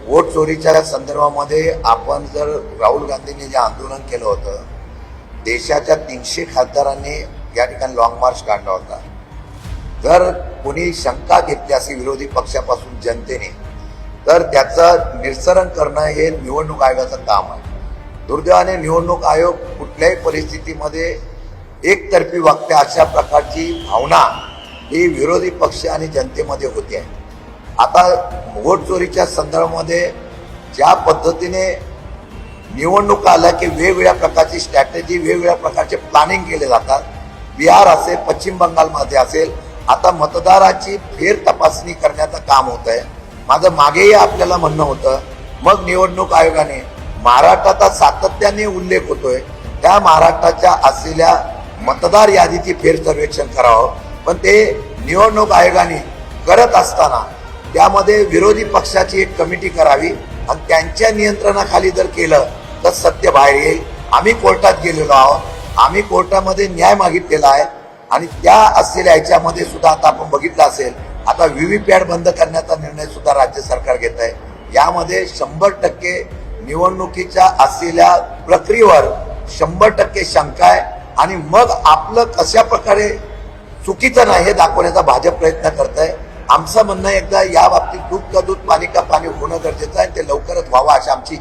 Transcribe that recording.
Vote चोरीच्या संदर्भामध्ये आपण जर राहुल गांधींनी जे आंदोलन केलं होतं, देशाच्या 300 खासदारांनी या ठिकाणी लॉंग मार्च काढला होता. जर कोणी शंका घेतली असेल विरोधी पक्षापासून जनतेने, तर त्याचं निरसन करणं हे निवडणूक आयोगाचं काम आहे. दुर्दैवाने निवडणूक आयोग कुठल्याही परिस्थितीमध्ये एकतर्फी वागते अशा प्रकारची भावना ही विरोधी पक्ष आणि जनतेमध्ये होती आहे. आता वोट चोरीच्या संदर्भामध्ये ज्या पद्धतीने निवडणूक आल्या की वेगवेगळ्या प्रकारची स्ट्रॅटेजी, वेगवेगळ्या प्रकारचे प्लॅनिंग केले जातात. बिहार असेल, पश्चिम बंगालमध्ये असेल, आता मतदाराची फेर तपासणी करण्याचं काम होत आहे. माझं मागेही आपल्याला म्हणणं होतं, मग निवडणूक आयोगाने महाराष्ट्राचा सातत्याने उल्लेख होतोय, त्या महाराष्ट्राच्या असलेल्या मतदार यादीची फेर सर्वेक्षण करावं. पण ते निवडणूक आयोगाने करत असताना त्यामध्ये विरोधी पक्षाची एक कमिटी करावी आणि त्यांच्या नियंत्रणाखाली जर केलं तर सत्य बाहेर येईल. आम्ही कोर्टात गेलेलो आहोत, आम्ही कोर्टामध्ये न्याय मागितलेला आहे आणि त्या असलेल्या ह्याच्यामध्ये सुद्धा आता आपण बघितलं असेल, आता व्हीव्हीपॅट बंद करण्याचा निर्णय सुद्धा राज्य सरकार घेत आहे. यामध्ये 100% निवडणुकीच्या असलेल्या प्रक्रियेवर 100% शंका आहे आणि मग आपलं कशा प्रकारे चुकीचं नाही हे दाखवण्याचा भाजप प्रयत्न करत आहे. आमचं म्हणणं एकदा या बाबतीत दूध का दूध पाणी का पाणी होणं गरजेचं आहे, ते लवकरच व्हावं अशी आमची